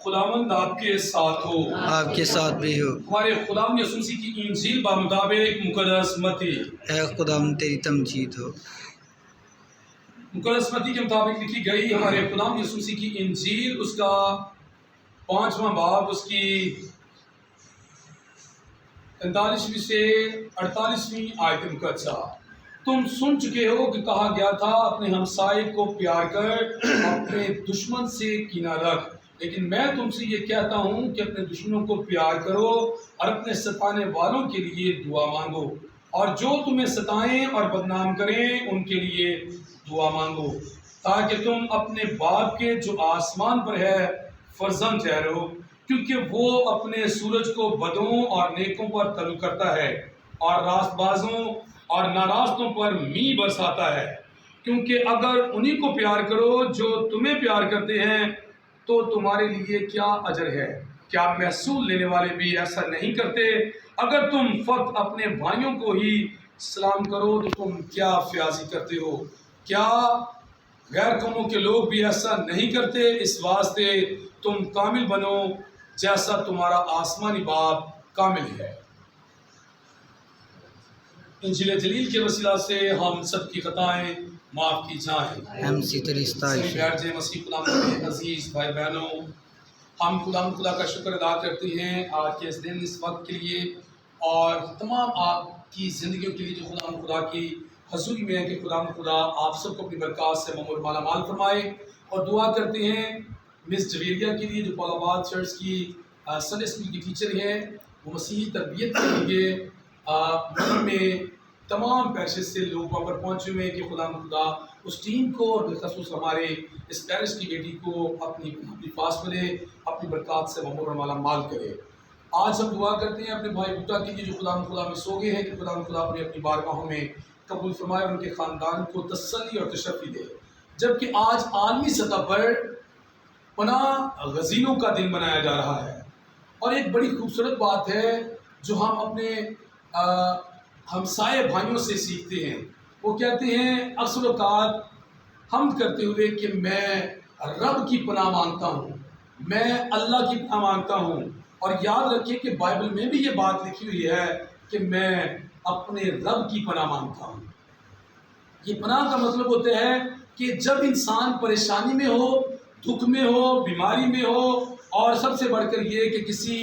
خداوند آپ کے ساتھ ہو، آپ کے ساتھ بھی ہو۔ ہمارے خداوند یسوع مسیح کی انجیل بمطابق مقدس متی، اے خداوند تیری تمجید ہو۔ مقدس متی کے مطابق لکھی گئی ہمارے خداوند یسوع مسیح کی انجیل، اس کا 5واں باب، اس کی 43ویں سے 48ویں آیت مقدسہ۔ تم سن چکے ہو کہ کہا گیا تھا اپنے ہمسائے کو پیار کر، اپنے دشمن سے کینہ رکھ، لیکن میں تم سے یہ کہتا ہوں کہ اپنے دشمنوں کو پیار کرو اور اپنے ستانے والوں کے لیے دعا مانگو، اور جو تمہیں ستائیں اور بدنام کریں ان کے لیے دعا مانگو، تاکہ تم اپنے باپ کے جو آسمان پر ہے فرزند ٹھہرو، کیونکہ وہ اپنے سورج کو بدوں اور نیکوں پر طلوع کرتا ہے اور راست بازوں اور ناراستوں پر می برساتا ہے۔ کیونکہ اگر انہی کو پیار کرو جو تمہیں پیار کرتے ہیں تو تمہارے لیے کیا اجر ہے؟ کیا محصول لینے والے بھی ایسا نہیں کرتے؟ اگر تم فقط اپنے بھائیوں کو ہی سلام کرو تو تم کیا فیاضی کرتے ہو؟ کیا غیر قوموں کے لوگ بھی ایسا نہیں کرتے؟ اس واسطے تم کامل بنو جیسا تمہارا آسمانی باپ کامل ہے۔ انجیل جلیل کے وسیلہ سے ہم سب کی خطائیں معاف کی جائیں۔ ہم سی تیری ستائش ہے۔ بیٹھ جائیں۔ مسیح خدا کے عزیز بھائی بہنوں، ہم خدا کا شکر ادا کرتے ہیں آج کے اس دن، اس وقت کے لیے، اور تمام آپ کی زندگیوں کے لیے جو خدا کی حضوری میں ہے کہ خدا آپ سب کو اپنی برکات سے ممور مالا مال فرمائے، اور دعا کرتے ہیں مس جویریہ کے لیے جو پال آباد چرچ کی سنڈے اسکول کی ٹیچر ہے، وہ مسیحی تربیت کے لیے ملک میں تمام پیرشز سے لوگ وہاں پر پہنچے ہوئے ہیں کہ خدا اس ٹیم کو اور بالخصوص ہمارے اس پیرش کی بیٹی کو اپنی فاصلے اپنی برکات سے ممور مالا مال کرے۔ آج ہم دعا کرتے ہیں اپنے بھائی بوٹا کے لیے جو خدا میں سو گئے ہیں کہ خدا اپنی بارگاہوں میں قبول فرمائے اور ان کے خاندان کو تسلی اور تشفی دے۔ جبکہ آج عالمی سطح پر پناہ گزینوں کا دن منایا جا رہا ہے، اور ایک بڑی خوبصورت بات ہے جو ہم اپنے ہمسائے بھائیوں سے سیکھتے ہیں۔ وہ کہتے ہیں اکثر اوقات حمد کرتے ہوئے کہ میں رب کی پناہ مانگتا ہوں، میں اللہ کی پناہ مانگتا ہوں، اور یاد رکھیں کہ بائبل میں بھی یہ بات لکھی ہوئی ہے کہ میں اپنے رب کی پناہ مانگتا ہوں۔ یہ پناہ کا مطلب ہوتا ہے کہ جب انسان پریشانی میں ہو، دکھ میں ہو، بیماری میں ہو، اور سب سے بڑھ کر یہ کہ کسی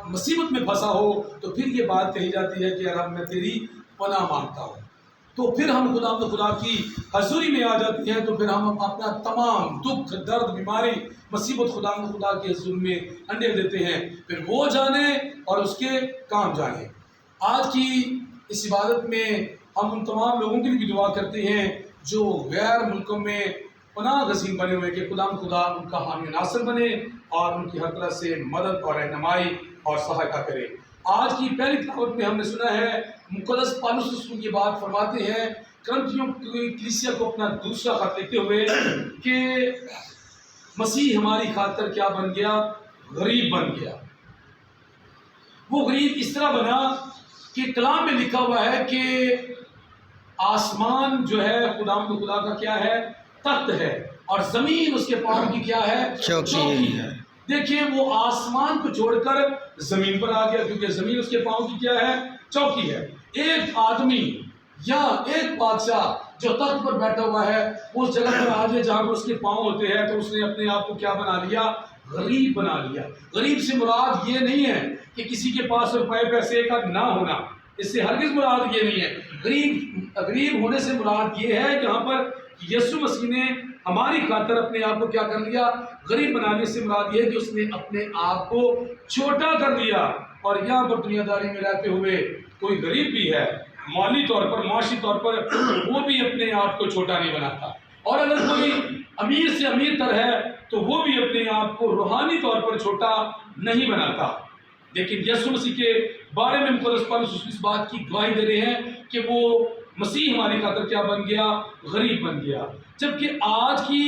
مصیبت میں پھنسا ہو، تو پھر یہ بات کہی جاتی ہے کہ رب میں تیری پناہ مانگتا ہوں۔ تو پھر ہم خدا کی حضوری میں آ جاتے ہیں، تو پھر ہم اپنا تمام دکھ، درد، بیماری، مصیبت خدا کے حضور میں انڈے دیتے ہیں، پھر وہ جانے اور اس کے کام جانے۔ آج کی اس عبادت میں ہم ان تمام لوگوں کے لیے بھی دعا کرتے ہیں جو غیر ملکوں میں پناہ گزین بنے ہوئے کہ خدا ان کا حامی ناصر بنے اور ان کی ہر طرح سے مدد اور رہنمائی اور سہایتا کرے۔ آج کی پہلی تلاوت میں ہم نے سنا ہے مقدس پالوس رسول یہ بات فرماتے ہیں کرنتھیوں کی کلیسیا کو اپنا دوسرا خط لکھتے ہوئے کہ مسیح ہماری خاطر کیا بن گیا؟ غریب بن گیا۔ وہ غریب اس طرح بنا کہ کلام میں لکھا ہوا ہے کہ آسمان جو ہے خدا کا کیا ہے؟ تخت ہے، اور زمین اس کے پاؤں کی کیا ہے؟ چوکی ہے۔ دیکھیں وہ آسمان کو چھوڑ کر زمین پر آ گیا، کیونکہ زمین اس کے پاؤں کی کیا ہے؟ چوکی ہے۔ ایک آدمی یا ایک بادشاہ جو تخت پر بیٹھا ہوا ہے، اس جگہ پر آ جائے جہاں پر اس کے پاؤں ہوتے ہیں، تو اس نے اپنے آپ کو کیا بنا لیا؟ غریب بنا لیا۔ غریب سے مراد یہ نہیں ہے کہ کسی کے پاس روپے پیسے کا نہ ہونا، اس سے ہرگز مراد یہ نہیں ہے۔ غریب ہونے سے مراد یہ ہے کہ یہاں پر یسوع مسیح نے ہماری خاطر اپنے آپ کو کیا کر لیا؟ غریب بنانے سے مراد یہ ہے کہ اس نے اپنے آپ کو چھوٹا کر لیا، اور یہاں پر دنیا داری میں رہتے ہوئے کوئی غریب بھی ہے مالی طور پر، معاشی طور پر، وہ بھی اپنے آپ کو چھوٹا نہیں بناتا، اور اگر کوئی امیر سے امیر تر ہے تو وہ بھی اپنے آپ کو روحانی طور پر چھوٹا نہیں بناتا۔ لیکن یسوع مسیح کے بارے میں مقدس پالوس اس بات کی گواہی دے رہے ہیں کہ وہ مسیح ہماری خاطر کیا بن گیا؟ غریب بن گیا۔ جبکہ آج کی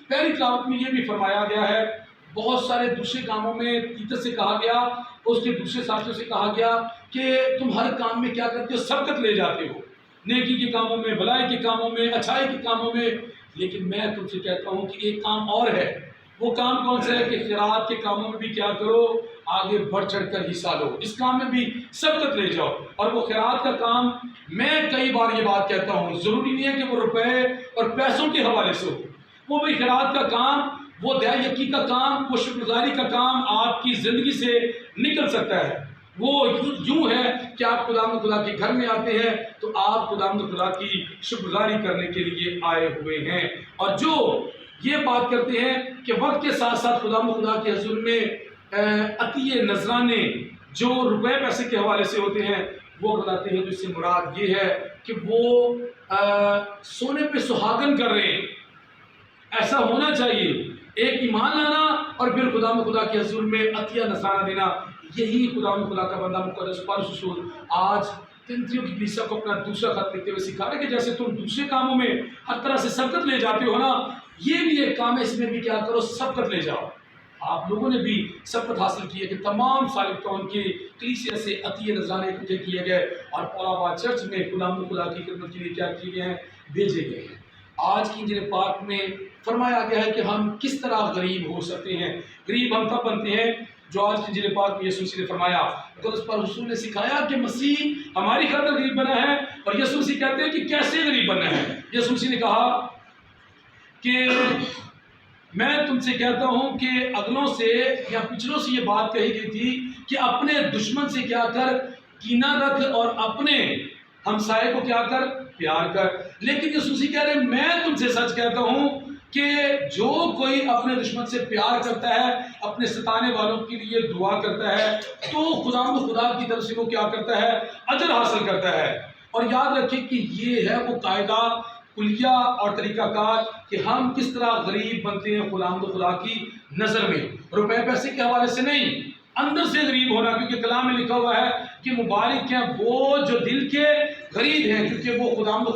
پہلی تلاوت میں یہ بھی فرمایا گیا ہے، بہت سارے دوسرے کاموں میں تیتس سے کہا گیا، اس کے دوسرے ساتھیوں سے کہا گیا کہ تم ہر کام میں کیا کرتے ہو؟ سبقت لے جاتے ہو، نیکی کے کاموں میں، بھلائی کے کاموں میں، اچھائی کے کاموں میں، لیکن میں تم سے کہتا ہوں کہ ایک کام اور ہے، وہ کام کون سے ہے کہ خیرات کے کاموں میں بھی کیا کرو، آگے بڑھ چڑھ کر حصہ لو، اس کام میں بھی سبقت لے جاؤ۔ اور وہ خیرات کا کام، میں کئی بار یہ بات کہتا ہوں، ضروری نہیں ہے کہ وہ روپے اور پیسوں کے حوالے سے ہو، وہ بھی خیرات کا کام، وہ دیا یکی کا کام، وہ شکرگزاری کا کام آپ کی زندگی سے نکل سکتا ہے۔ وہ یوں ہے کہ آپ خداوند خدا کے گھر میں آتے ہیں تو آپ خداوند خدا کی شکرگزاری کرنے کے لیے آئے ہوئے ہیں، اور جو یہ بات کرتے ہیں کہ وقت کے ساتھ ساتھ خداوند خدا کے حضور میں عطیے نذرانے جو روپے پیسے کے حوالے سے ہوتے ہیں وہ بتاتے ہیں، جس سے مراد یہ ہے کہ وہ سونے پہ سہاگن کر رہے ہیں۔ ایسا ہونا چاہیے، ایک ایمان لانا اور پھر خداوند خدا کے حضور میں عطیہ نذرانہ دینا، یہی خداوند خدا کا بندہ مقدس پولس رسول آج تینتھیوں کی کلیسیا کو اپنا دوسرا خط لکھتے ہوئے سکھا رہے کہ جیسے تم دوسرے کاموں میں ہر طرح سے سبقت لے جاتے ہو نا، یہ بھی ایک کام ہے، اس میں بھی کیا کرو، سبقت لے جاؤ۔ آپ لوگوں نے بھی سبقت حاصل کی ہے کہ تمام سالک قوم کی کلیسیا سے عطیے نذرانے اکٹھے کیے گئے اور پولا چرچ میں خداوند خدا کی خدمت کے لیے کیا کیے گئے ہیں، بھیجے گئے ہیں۔ آج کی انجیل پاک میں فرمایا گیا ہے کہ ہم کس طرح غریب ہو سکتے ہیں۔ غریب ہم تب بنتے ہیں جو آج کی انجیل پاک میں یسوع مسیح نے فرمایا، مقدس پولس رسول نے سکھایا کہ مسیح ہماری خاطر غریب بنا ہے، اور یسوع مسیح کہتے ہیں کہ کیسے غریب بننا ہے۔ یسوع مسیح نے کہا کہ میں تم سے کہتا ہوں کہ اگلوں سے یا پچھلوں سے یہ بات کہی گئی تھی کہ اپنے دشمن سے کیا کر، کینہ رکھ، اور اپنے ہمسائے کو کیا کر، پیار کر۔ لیکن یسوع مسیح کہہ رہے میں تم سے سچ کہتا ہوں کہ جو کوئی اپنے دشمن سے پیار کرتا ہے، اپنے ستانے والوں کے لیے دعا کرتا ہے، تو خداوند خدا کی طرف سے وہ کیا کرتا ہے، اجر حاصل کرتا ہے۔ اور یاد رکھیں کہ یہ ہے وہ قاعدہ کلیہ اور طریقہ کار کہ ہم کس طرح غریب بنتے ہیں خداوند خدا کی نظر میں، روپے پیسے کے حوالے سے نہیں، اندر سے غریب ہونا، کیونکہ کلام میں لکھا ہوا ہے کہ مبارک ہیں وہ جو دل کے غریب ہیں، کیونکہ وہ خداوند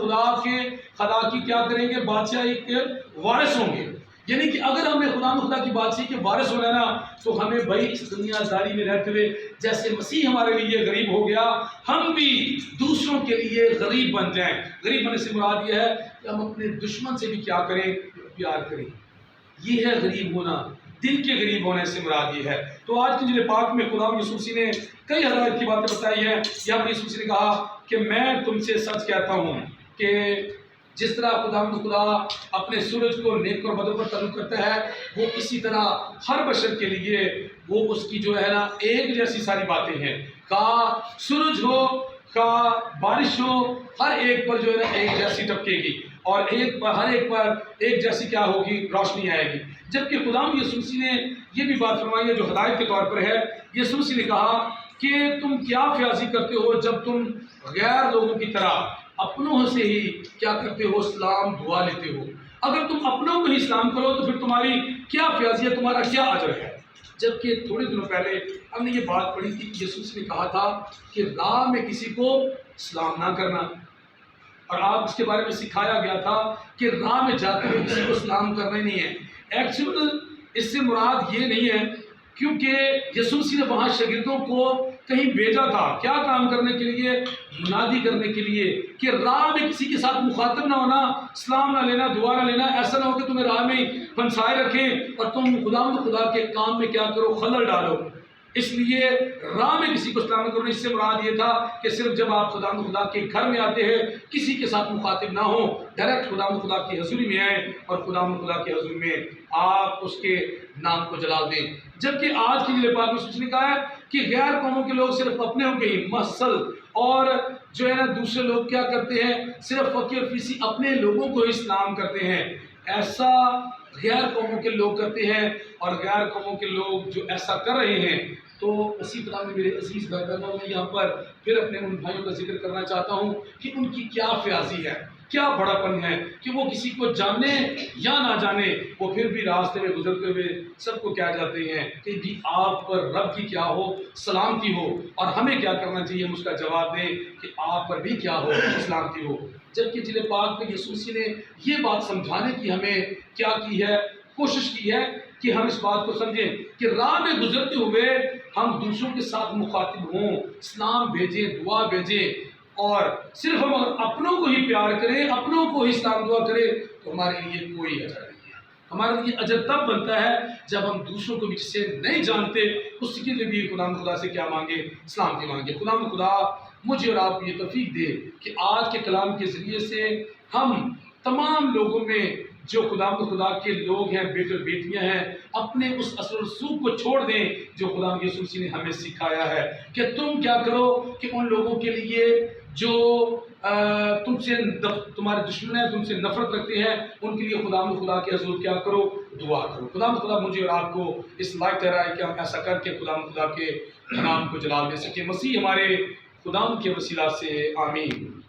خدا کی کیا کریں گے، بادشاہی کے وارث ہوں گے۔ یعنی کہ اگر ہمیں خداوند خدا کی بادشاہی کے وارث ہونا ہے نا، تو ہمیں بھائی اس دنیا داری میں رہتے ہوئے جیسے مسیح ہمارے لیے غریب ہو گیا، ہم بھی دوسروں کے لیے غریب بن جائیں۔ غریب بننے سے مراد یہ ہے کہ ہم اپنے دشمن سے بھی کیا کریں، پیار کریں۔ یہ ہے غریب ہونا، دل کے غریب ہونے سے مراد یہ ہے۔ تو آج کی انجیل پاک میں خداوند یسوع مسیح نے کئی ہدایت کی باتیں بتائی ہیں۔ یہاں پر یسوع مسیح نے کہا کہ میں تم سے سچ کہتا ہوں کہ جس طرح خداوند خدا اپنے سورج کو نیک اور بدوں پر تعلق کرتا ہے، وہ اسی طرح ہر بشر کے لیے وہ اس کی جو ہے نا ایک جیسی ساری باتیں ہیں، کا سورج ہو، کا بارش ہو، ہر ایک پر جو ہے نا ایک جیسی ٹپکے گی، اور ہر ایک پر ایک جیسی کیا ہوگی، روشنی آئے گی۔ جبکہ خداوند یسوع مسیح نے یہ بھی بات فرمائی ہے جو ہدایت کے طور پر ہے۔ یسوع مسیح نے کہا کہ تم کیا فیاضی کرتے ہو جب تم غیر لوگوں کی طرح اپنوں سے ہی کیا کرتے ہو، سلام دعا لیتے ہو۔ اگر تم اپنوں کو ہی سلام کرو تو پھر تمہاری کیا فیاضی ہے، تمہارا کیا اجر ہے۔ جبکہ تھوڑے دنوں پہلے ہم نے یہ بات پڑھی تھی کہ یسوع مسیح نے کہا تھا کہ راہ میں کسی کو سلام نہ کرنا، اور آپ اس کے بارے میں سکھایا گیا تھا کہ راہ میں جاتے ہوئے کسی کو سلام کرنا ہی نہیں ہے۔ ایکچوئل اس سے مراد یہ نہیں ہے، کیونکہ یسوع مسیح نے وہاں شاگردوں کو کہیں بھیجا تھا، کیا کام کرنے کے لیے، منادی کرنے کے لیے، کہ راہ میں کسی کے ساتھ مخاطب نہ ہونا، سلام نہ لینا، دعا نہ لینا۔ ایسا نہ ہو کہ تمہیں راہ میں پھنسائے رکھیں اور تم خداوند خدا کے کام میں کیا کرو، خلل ڈالو۔ اس لیے راہ میں کسی کو سلام کرو، اس سے مراد یہ تھا کہ صرف جب آپ خداوند خدا کے گھر میں آتے ہیں کسی کے ساتھ مخاطب نہ ہو، ڈائریکٹ خداوند خدا کی حضوری میں آئیں اور خداوند خدا کی حضوری میں آپ اس کے نام کو جلال دیں۔ جبکہ آج کی انجیل پاک میں اس نے کہا ہے کہ غیر قوموں کے لوگ صرف اپنے ہو گئی مسل، اور جو ہے نا دوسرے لوگ کیا کرتے ہیں، صرف فقیر اور فیسی اپنے لوگوں کو ہی سلام کرتے ہیں۔ ایسا غیر قوموں کے لوگ کرتے ہیں، اور غیر قوموں کے لوگ جو ایسا کر رہے ہیں، تو اسی طرح میں میرے عزیز بھائی بہنوں میں یہاں پر پھر اپنے ان بھائیوں کا ذکر کرنا چاہتا ہوں کہ ان کی کیا فیاضی ہے، کیا بڑا پن ہے، کہ وہ کسی کو جانے یا نہ جانے وہ پھر بھی راستے میں گزرتے ہوئے سب کو کیا جاتے ہیں کہ جی آپ پر رب کی کیا ہو، سلامتی ہو، اور ہمیں کیا کرنا چاہیے، ہم اس کا جواب دیں کہ آپ پر بھی کیا ہو، سلامتی ہو۔ جبکہ انجیل پاک میں یسوع مسیح نے یہ بات سمجھانے کی ہمیں کیا کی ہے، کوشش کی ہے کہ ہم اس بات کو سمجھیں کہ راہ میں گزرتے ہوئے ہم دوسروں کے ساتھ مخاطب ہوں، سلام بھیجیں، دعا بھیجیں، اور صرف ہم اگر اپنوں کو ہی پیار کریں، اپنوں کو ہی سلام دعا کریں تو ہمارے لیے کوئی اجر نہیں ہے۔ ہمارے لیے اجر تب بنتا ہے جب ہم دوسروں کو بھی جس سے نہیں جانتے اس کے لیے بھی خدا سے کیا مانگے؟ اسلام کی مانگے۔ خدا مجھے اور آپ کو یہ توفیق دے کہ آج کے کلام کے ذریعے سے ہم تمام لوگوں میں جو خدا کے لوگ ہیں، بیٹے اور بیٹیاں ہیں، اپنے اس اثر و رسوخ کو چھوڑ دیں جو خدا یسوع مسیح نے ہمیں سکھایا ہے کہ تم کیا کرو کہ ان لوگوں کے لیے جو تمہارے دشمن ہیں، تم سے نفرت رکھتے ہیں، ان کے لیے خدا کے حضور کیا کرو؟ دعا کرو۔ خدا مجھے اور آپ کو اس لائق ٹھہرائے کہ ہم ایسا کر کے خدا کے نام کو جلال دے سکیں۔ مسیح ہمارے خدا کے وسیلہ سے آمین۔